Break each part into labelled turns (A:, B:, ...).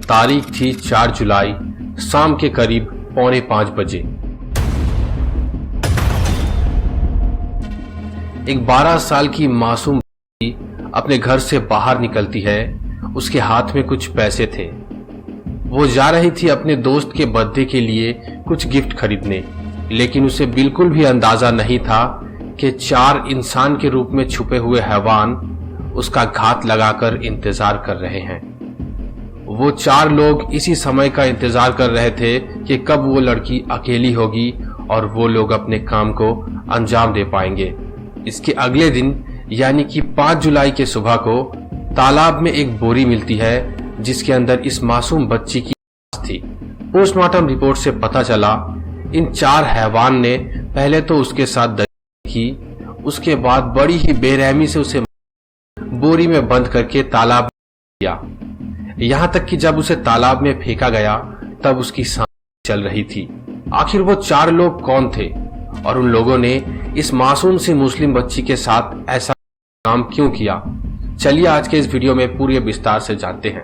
A: तारीख थी 4 जुलाई, शाम के करीब 4:45 बजे। एक 12 साल की मासूम बच्ची अपने घर से बाहर निकलती है। उसके हाथ में कुछ पैसे थे। वो जा रही थी अपने दोस्त के बर्थडे के लिए कुछ गिफ्ट खरीदने, लेकिन उसे बिल्कुल भी अंदाजा नहीं था कि 4 इंसान के रूप में छुपे हुए हैवान उसका घात लगाकर इंतजार कर रहे हैं। वो 4 लोग इसी समय का इंतजार कर रहे थे कि कब वो लड़की अकेली होगी और वो लोग अपने काम को अंजाम दे पाएंगे। इसके अगले दिन यानी कि 5 जुलाई के सुबह को तालाब में एक बोरी मिलती है जिसके अंदर इस मासूम बच्ची की लाश थी। पोस्टमार्टम रिपोर्ट से पता चला इन 4 हैवान ने पहले तो उसके साथ दरिया की, उसके बाद बड़ी ही बेरहमी से उसे बोरी में बंद करके तालाब में किया। यहाँ तक कि जब उसे तालाब में फेंका गया तब उसकी सांस चल रही थी। आखिर वो 4 लोग कौन थे और उन लोगों ने इस मासूम सी मुस्लिम बच्ची के साथ ऐसा काम क्यों किया? चलिए आज के इस वीडियो में पूरे विस्तार से जानते हैं।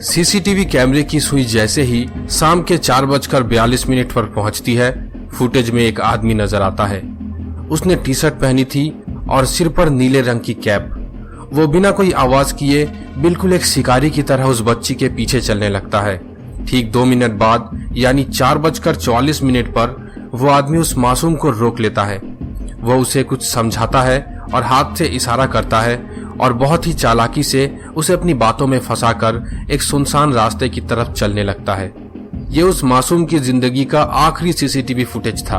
A: सीसीटीवी कैमरे की सुई जैसे ही शाम के 4:42 पर पहुंचती है, फुटेज में एक आदमी नजर आता है। उसने टी शर्ट पहनी थी और सिर पर नीले रंग की कैप। वो बिना कोई आवाज किए बिल्कुल एक शिकारी की तरह उस बच्ची के पीछे चलने लगता है। ठीक 2 मिनट बाद यानी 4:44 पर वो आदमी उस मासूम को रोक लेता है। वो उसे कुछ समझाता है और हाथ से इशारा करता है और बहुत ही चालाकी से उसे अपनी बातों में फंसाकर एक सुनसान रास्ते की तरफ चलने लगता है। ये उस मासूम की जिंदगी का आखिरी सीसीटीवी फुटेज था।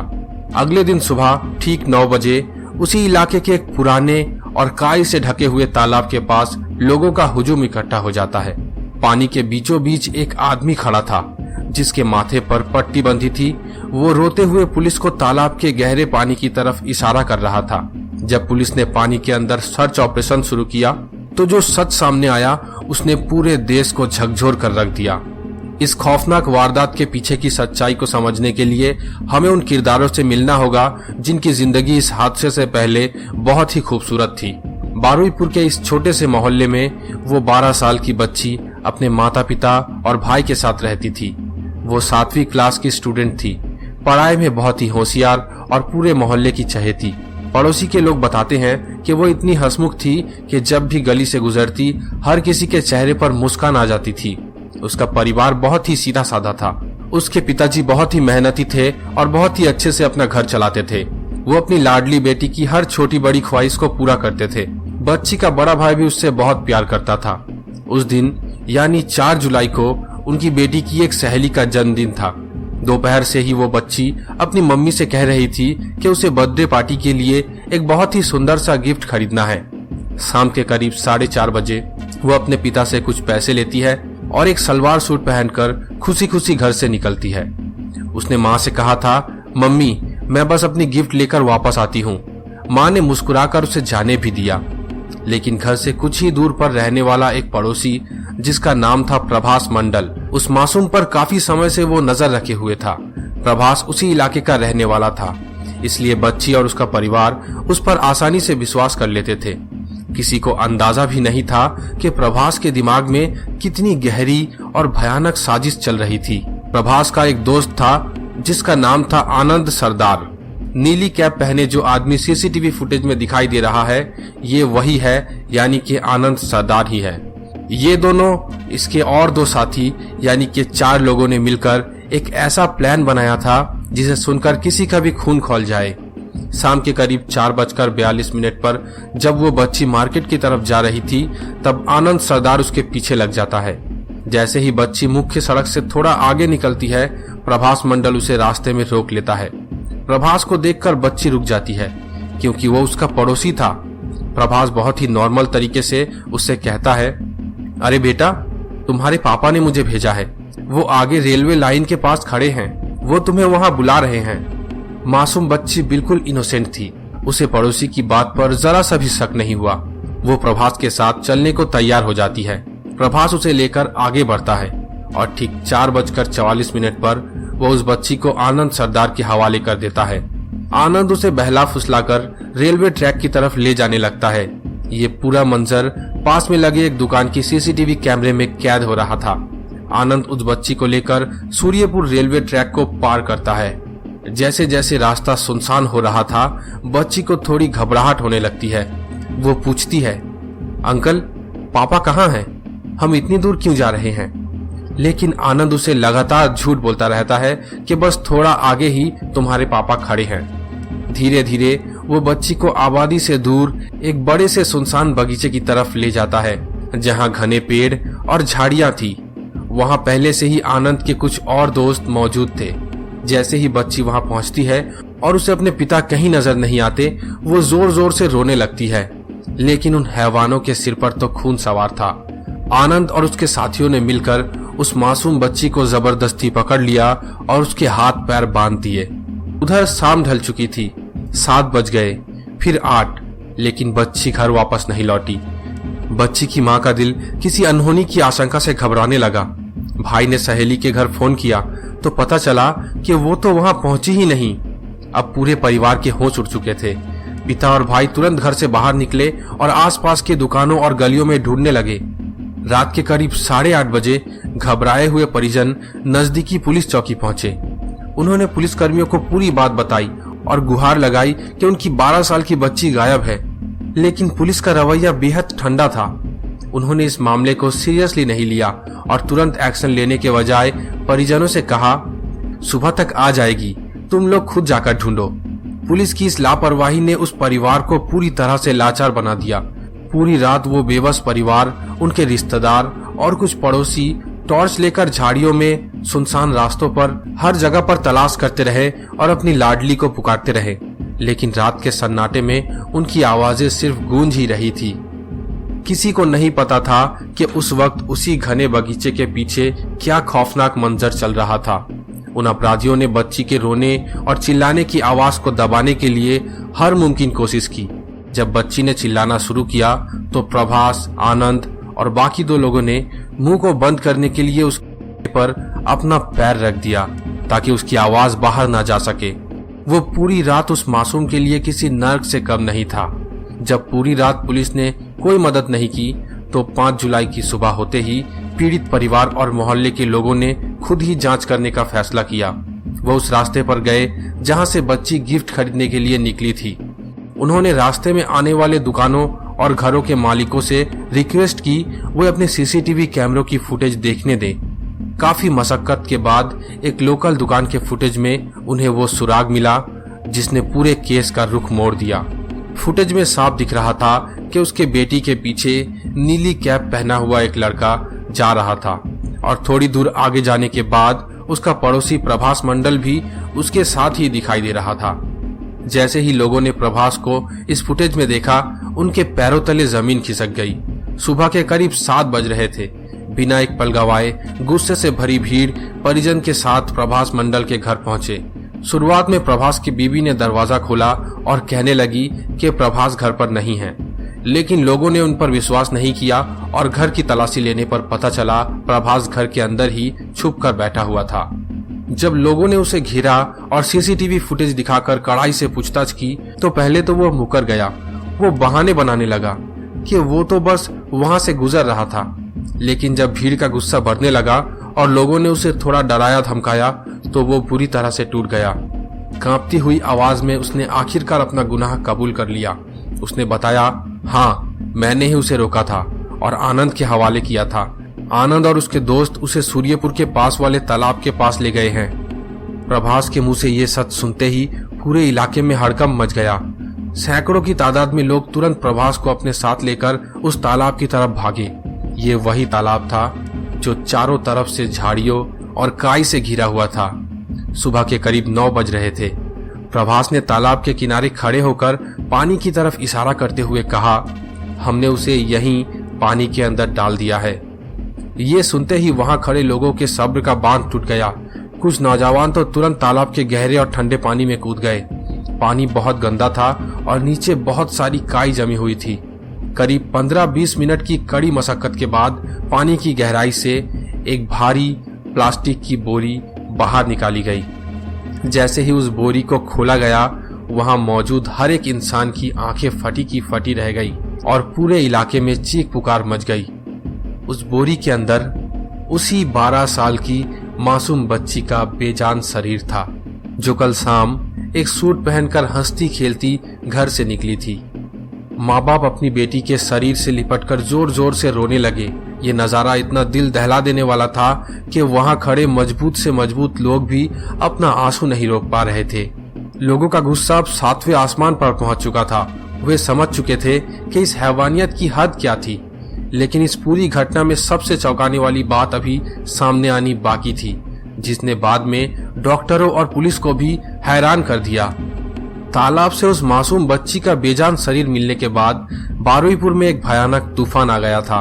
A: अगले दिन सुबह ठीक 9 बजे उसी इलाके के एक पुराने और काई से ढके हुए तालाब के पास लोगों का हुजूम इकट्ठा हो जाता है। पानी के बीचों बीच एक आदमी खड़ा था जिसके माथे पर पट्टी बंधी थी। वो रोते हुए पुलिस को तालाब के गहरे पानी की तरफ इशारा कर रहा था। जब पुलिस ने पानी के अंदर सर्च ऑपरेशन शुरू किया तो जो सच सामने आया उसने पूरे देश को झकझोर कर रख दिया। इस खौफनाक वारदात के पीछे की सच्चाई को समझने के लिए हमें उन किरदारों से मिलना होगा जिनकी जिंदगी इस हादसे से पहले बहुत ही खूबसूरत थी। बारुईपुर के इस छोटे से मोहल्ले में वो 12 साल की बच्ची अपने माता पिता और भाई के साथ रहती थी। वो 7वीं क्लास की स्टूडेंट थी। पढ़ाई में बहुत ही होशियार और पूरे मोहल्ले की चहेती। पड़ोसी के लोग बताते हैं कि वो इतनी हंसमुख थी कि जब भी गली से गुजरती हर किसी के चेहरे पर मुस्कान आ जाती थी। उसका परिवार बहुत ही सीधा साधा था। उसके पिताजी बहुत ही मेहनती थे और बहुत ही अच्छे से अपना घर चलाते थे। वो अपनी लाडली बेटी की हर छोटी बड़ी ख्वाहिश को पूरा करते थे। बच्ची का बड़ा भाई भी उससे बहुत प्यार करता था। उस दिन यानी 4 जुलाई को उनकी बेटी की एक सहेली का जन्मदिन था। दोपहर से ही वो बच्ची अपनी मम्मी से कह रही थी कि उसे बर्थडे पार्टी के लिए एक बहुत ही सुंदर सा गिफ्ट खरीदना है। शाम के करीब 4:30 बजे वो अपने पिता से कुछ पैसे लेती है और एक सलवार सूट पहनकर खुशी खुशी घर से निकलती है। उसने माँ से कहा था, मम्मी मैं बस अपनी गिफ्ट लेकर वापस आती हूँ। माँ ने मुस्कुराकर उसे जाने भी दिया। लेकिन घर से कुछ ही दूर पर रहने वाला एक पड़ोसी जिसका नाम था प्रभास मंडल, उस मासूम पर काफी समय से वो नजर रखे हुए था। प्रभास उसी इलाके का रहने वाला था, इसलिए बच्ची और उसका परिवार उस पर आसानी से विश्वास कर लेते थे। किसी को अंदाजा भी नहीं था कि प्रभास के दिमाग में कितनी गहरी और भयानक साजिश चल रही थी। प्रभास का एक दोस्त था जिसका नाम था आनंद सरदार। नीली कैप पहने जो आदमी सीसीटीवी फुटेज में दिखाई दे रहा है ये वही है, यानी कि आनंद सरदार ही है। ये दोनों इसके और 2 साथी यानी कि 4 लोगों ने मिलकर एक ऐसा प्लान बनाया था जिसे सुनकर किसी का भी खून खौल जाए। शाम के करीब 4:42 पर जब वो बच्ची मार्केट की तरफ जा रही थी तब आनंद सरदार उसके पीछे लग जाता है। जैसे ही बच्ची मुख्य सड़क से थोड़ा आगे निकलती है, प्रभास मंडल उसे रास्ते में रोक लेता है। प्रभास को देखकर बच्ची रुक जाती है क्योंकि वो उसका पड़ोसी था। प्रभास बहुत ही नॉर्मल तरीके से उससे कहता है, अरे बेटा तुम्हारे पापा ने मुझे भेजा है। वो आगे रेलवे लाइन के पास खड़े हैं, वो तुम्हें वहां बुला रहे हैं। मासूम बच्ची बिल्कुल इनोसेंट थी। उसे पड़ोसी की बात पर जरा सा भी शक नहीं हुआ। वो प्रभास के साथ चलने को तैयार हो जाती है। प्रभास उसे लेकर आगे बढ़ता है और ठीक 4:44 पर वो उस बच्ची को आनंद सरदार के हवाले कर देता है। आनंद उसे बहला फुसलाकर रेलवे ट्रैक की तरफ ले जाने लगता है। ये पूरा मंजर पास में लगे एक दुकान की सीसीटीवी कैमरे में कैद हो रहा था। आनंद उस बच्ची को लेकर सूर्यपुर रेलवे ट्रैक को पार करता है। जैसे जैसे रास्ता सुनसान हो रहा था, बच्ची को थोड़ी घबराहट होने लगती है। वो पूछती है, अंकल पापा कहाँ हैं? हम इतनी दूर क्यों जा रहे हैं? लेकिन आनंद उसे लगातार झूठ बोलता रहता है कि बस थोड़ा आगे ही तुम्हारे पापा खड़े हैं। धीरे धीरे वो बच्ची को आबादी से दूर एक बड़े से सुनसान बगीचे की तरफ ले जाता है, जहाँ घने पेड़ और झाड़ियां थी। वहाँ पहले से ही आनंद के कुछ और दोस्त मौजूद थे। जैसे ही बच्ची वहाँ पहुँचती है और उसे अपने पिता कहीं नजर नहीं आते, वो जोर जोर से रोने लगती है। लेकिन उन हैवानों के सिर पर तो खून सवार था। आनंद और उसके साथियों ने मिलकर उस मासूम बच्ची को जबरदस्ती पकड़ लिया और उसके हाथ पैर बांध दिए। उधर शाम ढल चुकी थी। 7 बज गए, फिर 8, लेकिन बच्ची घर वापस नहीं लौटी। बच्ची की माँ का दिल किसी अनहोनी की आशंका से घबराने लगा। भाई ने सहेली के घर फोन किया तो पता चला कि वो तो वहां पहुंची ही नहीं। अब पूरे परिवार के होश उड़ चुके थे। पिता और भाई तुरंत घर से बाहर निकले और आसपास के दुकानों और गलियों में ढूंढने लगे। रात के करीब 8:30 बजे घबराए हुए परिजन नजदीकी पुलिस चौकी पहुंचे। उन्होंने पुलिसकर्मियों को पूरी बात बताई और गुहार लगाई कि उनकी 12 साल की बच्ची गायब है। लेकिन पुलिस का रवैया बेहद ठंडा था। उन्होंने इस मामले को सीरियसली नहीं लिया और तुरंत एक्शन लेने के बजाय परिजनों से कहा, सुबह तक आ जाएगी, तुम लोग खुद जाकर ढूंढो। पुलिस की इस लापरवाही ने उस परिवार को पूरी तरह से लाचार बना दिया। पूरी रात वो बेबस परिवार, उनके रिश्तेदार और कुछ पड़ोसी टॉर्च लेकर झाड़ियों में, सुनसान रास्तों पर, हर जगह पर तलाश करते रहे और अपनी लाडली को पुकारते रहे। लेकिन रात के सन्नाटे में उनकी आवाजें सिर्फ गूंज ही रही थी। किसी को नहीं पता था कि उस वक्त उसी घने बगीचे के पीछे क्या खौफनाक मंजर चल रहा था। उन अपराधियों ने बच्ची के रोने और चिल्लाने की आवाज को दबाने के लिए हर मुमकिन कोशिश की। जब बच्ची ने चिल्लाना शुरू किया तो प्रभास, आनंद और बाकी 2 लोगों ने मुंह को बंद करने के लिए उस पर अपना पैर रख दिया ताकि उसकी आवाज बाहर ना जा सके। वो पूरी रात उस मासूम के लिए किसी नर्क से कम नहीं था। जब पूरी रात पुलिस ने कोई मदद नहीं की तो 5 जुलाई की सुबह होते ही पीड़ित परिवार और मोहल्ले के लोगों ने खुद ही जांच करने का फैसला किया। वो उस रास्ते पर गए जहां से बच्ची गिफ्ट खरीदने के लिए निकली थी। उन्होंने रास्ते में आने वाले दुकानों और घरों के मालिकों से रिक्वेस्ट की वो अपने सीसीटीवी कैमरों की फुटेज देखने दें। काफी मशक्कत के बाद एक लोकल दुकान के फुटेज में उन्हें वो सुराग मिला जिसने पूरे केस का रुख मोड़ दिया। फुटेज में साफ दिख रहा था कि उसके बेटी के पीछे नीली कैप पहना हुआ एक लड़का जा रहा था और थोड़ी दूर आगे जाने के बाद उसका पड़ोसी प्रभास मंडल भी उसके साथ ही दिखाई दे रहा था। जैसे ही लोगों ने प्रभास को इस फुटेज में देखा, उनके पैरों तले जमीन खिसक गई। सुबह के करीब 7 बज रहे थे। बिना एक पल गवाए गुस्से से भरी भीड़ परिजन के साथ प्रभास मंडल के घर पहुंचे। शुरुआत में प्रभास की बीवी ने दरवाजा खोला और कहने लगी कि प्रभास घर पर नहीं है, लेकिन लोगों ने उन पर विश्वास नहीं किया और घर की तलाशी लेने पर पता चला प्रभास घर के अंदर ही छुप कर बैठा हुआ था। जब लोगों ने उसे घेरा और सीसीटीवी फुटेज दिखाकर कड़ाई से पूछताछ की तो पहले तो वो मुकर गया। वो बहाने बनाने लगा कि वो तो बस वहां से गुजर रहा था। लेकिन जब भीड़ का गुस्सा बढ़ने लगा और लोगों ने उसे थोड़ा डराया धमकाया तो वो पूरी तरह से टूट गया। कांपती हुई आवाज में उसने आखिरकार अपना गुनाह कबूल कर लिया। उसने बताया, हाँ, मैंने ही उसे रोका था और आनंद के हवाले किया था। आनंद और उसके दोस्त उसे सूर्यपुर के पास वाले तालाब के पास ले गए हैं। प्रभास के मुंह से ये सच सुनते ही पूरे इलाके में हड़कंप मच गया। सैकड़ों की तादाद में लोग तुरंत प्रभास को अपने साथ लेकर उस तालाब की तरफ भागे। ये वही तालाब था जो चारों तरफ से झाड़ियों और काई से घिरा हुआ था। सुबह के करीब 9 बज रहे थे। प्रभास ने तालाब के किनारे खड़े होकर पानी की तरफ इशारा करते हुए कहा, हमने उसे यहीं पानी के अंदर डाल दिया है। ये सुनते ही वहां खड़े लोगों के सब्र का बांध टूट गया। कुछ नौजवान तो तुरंत तालाब के गहरे और ठंडे पानी में कूद गए। पानी बहुत गंदा था और नीचे बहुत सारी काई जमी हुई थी। करीब 15-20 मिनट की कड़ी मशक्कत के बाद पानी की गहराई से एक भारी प्लास्टिक की बोरी बाहर निकाली गई। जैसे ही उस बोरी को खोला गया, वहां मौजूद हर एक इंसान की आंखें फटी की फटी रह गई। और पूरे इलाके में चीख पुकार मच गई। उस बोरी के अंदर उसी 12 साल की मासूम बच्ची का बेजान शरीर था, जो कल शाम एक सूट पहनकर हंसती खेलती घर से निकली थी। माँ बाप अपनी बेटी के शरीर से लिपटकर जोर जोर से रोने लगे। ये नजारा इतना दिल दहला देने वाला था कि वहां खड़े मजबूत से मजबूत लोग भी अपना आंसू नहीं रोक पा रहे थे। लोगों का गुस्सा अब 7वें आसमान पर पहुंच चुका था। वे समझ चुके थे कि इस हैवानियत की हद क्या थी, लेकिन इस पूरी घटना में सबसे चौंकाने वाली बात अभी सामने आनी बाकी थी, जिसने बाद में डॉक्टरों और पुलिस को भी हैरान कर दिया। तालाब से उस मासूम बच्ची का बेजान शरीर मिलने के बाद बारुईपुर में एक भयानक तूफान आ गया था।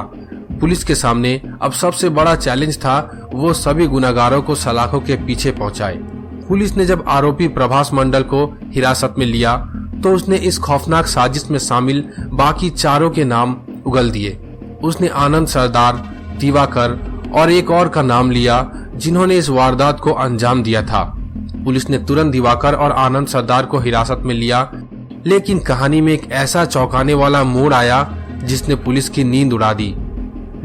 A: पुलिस के सामने अब सबसे बड़ा चैलेंज था वो सभी गुनहगारों को सलाखों के पीछे पहुंचाए। पुलिस ने जब आरोपी प्रभास मंडल को हिरासत में लिया तो उसने इस खौफनाक साजिश में शामिल बाकी चारों के नाम उगल दिए। उसने आनंद सरदार, दिवाकर और एक और का नाम लिया जिन्होंने इस वारदात को अंजाम दिया था। पुलिस ने तुरंत दिवाकर और आनंद सरदार को हिरासत में लिया, लेकिन कहानी में एक ऐसा चौंकाने वाला मोड़ आया जिसने पुलिस की नींद उड़ा दी।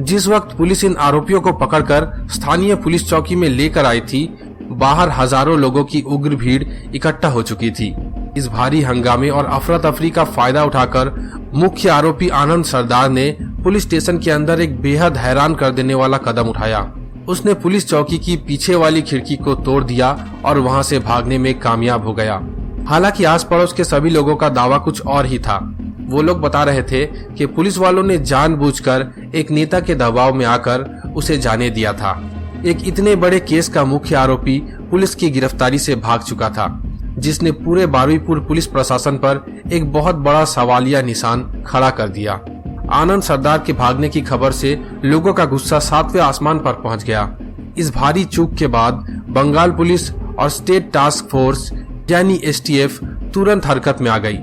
A: जिस वक्त पुलिस इन आरोपियों को पकड़कर स्थानीय पुलिस चौकी में लेकर आई थी, बाहर हजारों लोगों की उग्र भीड़ इकट्ठा हो चुकी थी। इस भारी हंगामे और अफरा तफरी का फायदा उठाकर मुख्य आरोपी आनंद सरदार ने पुलिस स्टेशन के अंदर एक बेहद हैरान कर देने वाला कदम उठाया। उसने पुलिस चौकी की पीछे वाली खिड़की को तोड़ दिया और वहां से भागने में कामयाब हो गया। हालांकि आस पड़ोस के सभी लोगों का दावा कुछ और ही था। वो लोग बता रहे थे कि पुलिस वालों ने जानबूझकर एक नेता के दबाव में आकर उसे जाने दिया था। एक इतने बड़े केस का मुख्य आरोपी पुलिस की गिरफ्तारी से भाग चुका था, जिसने पूरे बारुईपुर पुलिस प्रशासन पर एक बहुत बड़ा सवालिया निशान खड़ा कर दिया। आनंद सरदार के भागने की खबर से लोगों का गुस्सा 7वें आसमान पर पहुंच गया। इस भारी चूक के बाद बंगाल पुलिस और स्टेट टास्क फोर्स यानी STF तुरंत हरकत में आ गई।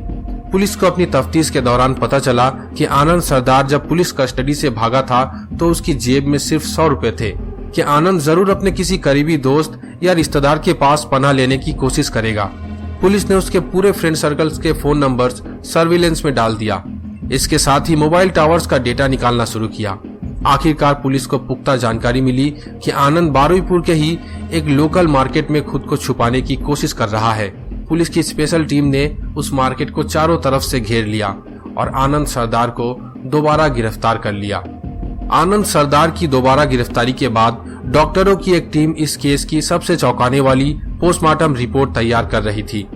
A: पुलिस को अपनी तफ्तीश के दौरान पता चला कि आनंद सरदार जब पुलिस कस्टडी से भागा था तो उसकी जेब में सिर्फ 100 रुपए थे, कि आनंद जरूर अपने किसी करीबी दोस्त या रिश्तेदार के पास पनाह लेने की कोशिश करेगा। पुलिस ने उसके पूरे फ्रेंड सर्कल्स के फोन नंबर्स सर्विलेंस में डाल दिया। इसके साथ ही मोबाइल टावर्स का डेटा निकालना शुरू किया। आखिरकार पुलिस को पुख्ता जानकारी मिली कि आनंद बारुईपुर के ही एक लोकल मार्केट में खुद को छुपाने की कोशिश कर रहा है। पुलिस की स्पेशल टीम ने उस मार्केट को चारों तरफ से घेर लिया और आनंद सरदार को दोबारा गिरफ्तार कर लिया। आनंद सरदार की दोबारा गिरफ्तारी के बाद डॉक्टरों की एक टीम इस केस की सबसे चौंकाने वाली पोस्टमार्टम रिपोर्ट तैयार कर रही थी।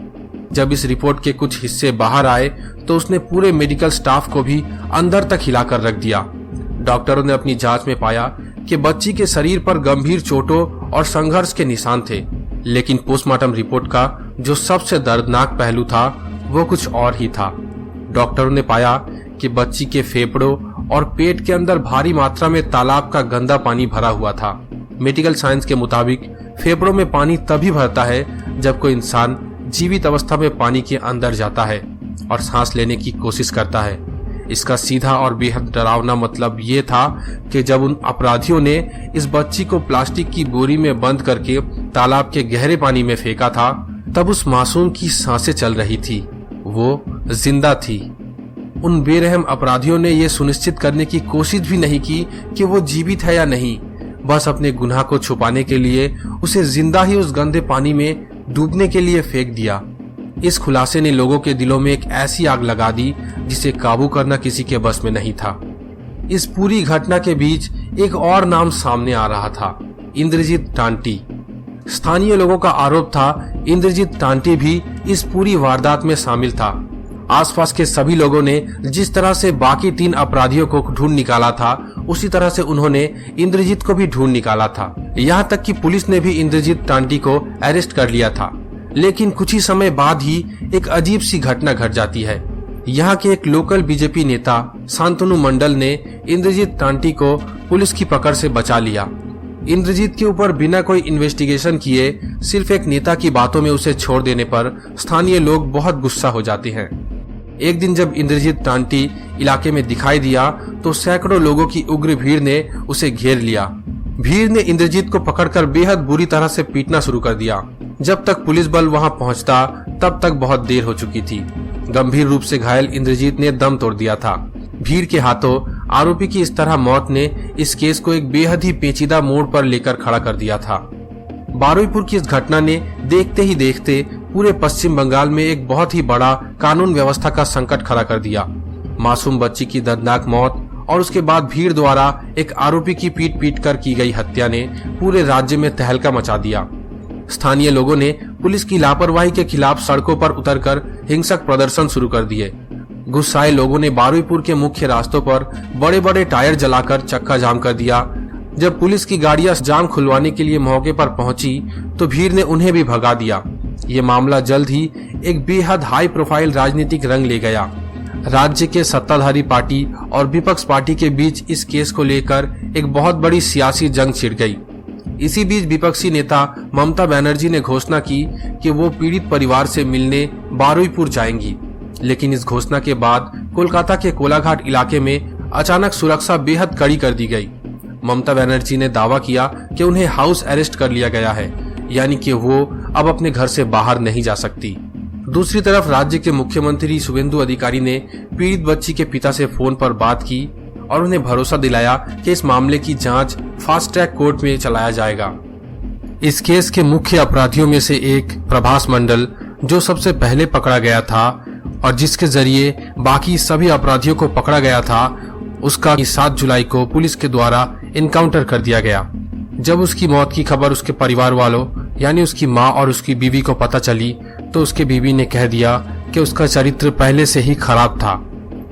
A: जब इस रिपोर्ट के कुछ हिस्से बाहर आए तो उसने पूरे मेडिकल स्टाफ को भी अंदर तक हिलाकर रख दिया। डॉक्टरों ने अपनी जांच में पाया कि बच्ची के शरीर पर गंभीर चोटों और संघर्ष के निशान थे, लेकिन पोस्टमार्टम रिपोर्ट का जो सबसे दर्दनाक पहलू था वो कुछ और ही था। डॉक्टरों ने पाया कि बच्ची के फेफड़ों और पेट के अंदर भारी मात्रा में तालाब का गंदा पानी भरा हुआ था। मेडिकल साइंस के मुताबिक फेफड़ों में पानी तभी भरता है जब कोई इंसान जीवित अवस्था में पानी के अंदर जाता है और सांस लेने की कोशिश करता है। इसका सीधा और बेहद डरावना मतलब ये था कि जब उन अपराधियों ने इस बच्ची को प्लास्टिक की बोरी में बंद करके तालाब के गहरे पानी में फेंका था, तब उस मासूम की सांसें चल रही थी, वो जिंदा थी। उन बेरहम अपराधियों ने यह सुनिश्चित करने की कोशिश भी नहीं की कि वो जीवित है या नहीं, बस अपने गुनाह को छुपाने के लिए उसे जिंदा ही उस गंदे पानी में डूबने के लिए फेंक दिया। इस खुलासे ने लोगों के दिलों में एक ऐसी आग लगा दी जिसे काबू करना किसी के बस में नहीं था। इस पूरी घटना के बीच एक और नाम सामने आ रहा था, इंद्रजीत टांटी। स्थानीय लोगों का आरोप था इंद्रजीत टांटी भी इस पूरी वारदात में शामिल था। आसपास के सभी लोगों ने जिस तरह से बाकी 3 अपराधियों को ढूंढ निकाला था, उसी तरह से उन्होंने इंद्रजीत को भी ढूंढ निकाला था। यहाँ तक कि पुलिस ने भी इंद्रजीत टांटी को अरेस्ट कर लिया था। लेकिन कुछ ही समय बाद ही एक अजीब सी घटना घट जाती है। यहाँ के एक लोकल बीजेपी नेता शांतनु मंडल ने इंद्रजीत टांटी को पुलिस की पकड़ से बचा लिया। इंद्रजीत के ऊपर बिना कोई इन्वेस्टिगेशन किए सिर्फ एक नेता की बातों में उसे छोड़ देने पर स्थानीय लोग बहुत गुस्सा हो जाते हैं। एक दिन जब इंद्रजीत टांटी इलाके में दिखाई दिया तो सैकड़ों लोगों की उग्र भीड़ ने उसे घेर लिया। भीड़ ने इंद्रजीत को पकड़कर बेहद बुरी तरह से पीटना शुरू कर दिया। जब तक पुलिस बल वहां पहुंचता तब तक बहुत देर हो चुकी थी। गंभीर रूप से घायल इंद्रजीत ने दम तोड़ दिया था। भीड़ के हाथों आरोपी की इस तरह मौत ने इस केस को एक बेहद ही पेचीदा मोड़ पर लेकर खड़ा कर दिया था। बारुईपुर की इस घटना ने देखते ही देखते पूरे पश्चिम बंगाल में एक बहुत ही बड़ा कानून व्यवस्था का संकट खड़ा कर दिया। मासूम बच्ची की दर्दनाक मौत और उसके बाद भीड़ द्वारा एक आरोपी की पीट पीट कर की गई हत्या ने पूरे राज्य में तहलका मचा दिया। स्थानीय लोगों ने पुलिस की लापरवाही के खिलाफ सड़कों पर उतरकर हिंसक प्रदर्शन शुरू कर दिए। गुस्साए लोगों ने बारुईपुर के मुख्य रास्तों पर बड़े बड़े टायर जलाकर चक्का जाम कर दिया। जब पुलिस की गाड़ियां जाम खुलवाने के लिए मौके पर पहुंची तो भीड़ ने उन्हें भी भगा दिया। ये मामला जल्द ही एक बेहद हाई प्रोफाइल राजनीतिक रंग ले गया। राज्य के सत्ताधारी पार्टी और विपक्ष पार्टी के बीच इस केस को लेकर एक बहुत बड़ी सियासी जंग छिड़ गई। इसी बीच विपक्षी नेता ममता बनर्जी ने घोषणा की कि वो पीड़ित परिवार से मिलने बारुईपुर जाएंगी, लेकिन इस घोषणा के बाद कोलकाता के कोलाघाट इलाके में अचानक सुरक्षा बेहद कड़ी कर दी गई। ममता बनर्जी ने दावा किया कि उन्हें हाउस अरेस्ट कर लिया गया है, यानी कि वो अब अपने घर से बाहर नहीं जा सकती। दूसरी तरफ राज्य के मुख्यमंत्री शुवेंदु अधिकारी ने पीड़ित बच्ची के पिता से फोन पर बात की और उन्हें भरोसा दिलाया कि इस मामले की जांच फास्ट ट्रैक कोर्ट में चलाया जाएगा। इस केस के मुख्य अपराधियों में से एक प्रभास मंडल, जो सबसे पहले पकड़ा गया था और जिसके जरिए बाकी सभी अपराधियों को पकड़ा गया था, उसका 7 जुलाई को पुलिस के द्वारा इनकाउंटर कर दिया गया। जब उसकी मौत की खबर उसके परिवार वालों यानी उसकी मां और उसकी बीवी को पता चली तो उसके बीवी ने कह दिया कि उसका चरित्र पहले से ही खराब था।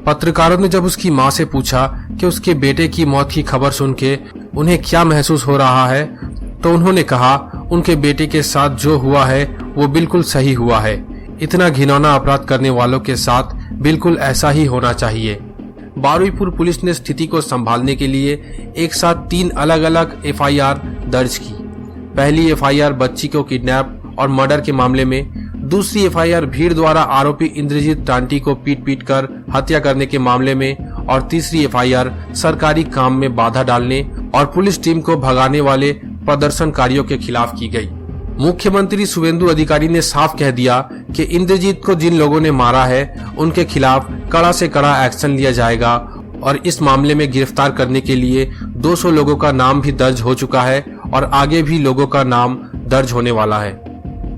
A: पत्रकारों ने जब उसकी मां से पूछा कि उसके बेटे की मौत की खबर सुन के उन्हें क्या महसूस हो रहा है, तो उन्होंने कहा उनके बेटे के साथ जो हुआ है वो बिल्कुल सही हुआ है। इतना घिनौना अपराध करने वालों के साथ बिल्कुल ऐसा ही होना चाहिए। बारुईपुर पुलिस ने स्थिति को संभालने के लिए एक साथ 3 अलग अलग FIR दर्ज की। पहली FIR बच्ची को किडनैप और मर्डर के मामले में, दूसरी FIR भीड़ द्वारा आरोपी इंद्रजीत टांटी को पीट पीट कर हत्या करने के मामले में और तीसरी FIR सरकारी काम में बाधा डालने और पुलिस टीम को भगाने वाले प्रदर्शनकारियों के खिलाफ की गई। मुख्यमंत्री शुवेंदु अधिकारी ने साफ कह दिया कि इंद्रजीत को जिन लोगों ने मारा है उनके खिलाफ कड़ा से कड़ा एक्शन लिया जाएगा और इस मामले में गिरफ्तार करने के लिए 200 लोगों का नाम भी दर्ज हो चुका है और आगे भी लोगों का नाम दर्ज होने वाला है।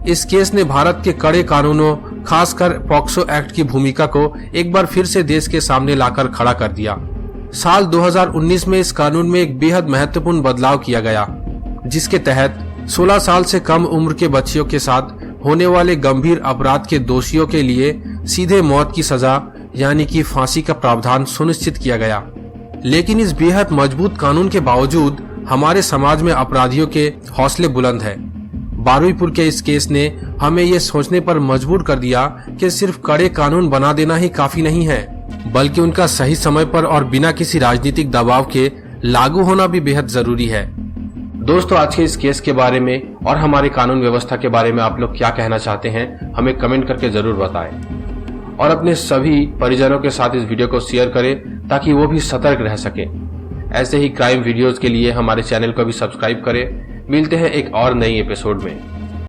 A: इस केस ने भारत के कड़े कानूनों, खासकर पॉक्सो एक्ट की भूमिका को एक बार फिर से देश के सामने लाकर खड़ा कर दिया। साल 2019 में इस कानून में एक बेहद महत्वपूर्ण बदलाव किया गया, जिसके तहत 16 साल से कम उम्र के बच्चियों के साथ होने वाले गंभीर अपराध के दोषियों के लिए सीधे मौत की सजा यानी कि फांसी का प्रावधान सुनिश्चित किया गया। लेकिन इस बेहद मजबूत कानून के बावजूद हमारे समाज में अपराधियों के हौसले बुलंद है। बारुईपुर के इस केस ने हमें ये सोचने पर मजबूर कर दिया कि सिर्फ कड़े कानून बना देना ही काफी नहीं है, बल्कि उनका सही समय पर और बिना किसी राजनीतिक दबाव के लागू होना भी बेहद जरूरी है। दोस्तों, आज के इस केस के बारे में और हमारे कानून व्यवस्था के बारे में आप लोग क्या कहना चाहते हैं, हमें कमेंट करके जरूर बताएं और अपने सभी परिजनों के साथ इस वीडियो को शेयर करें ताकि वो भी सतर्क रह सके। ऐसे ही क्राइम वीडियोस के लिए हमारे चैनल को भी सब्सक्राइब करें। मिलते हैं एक और नई एपिसोड में।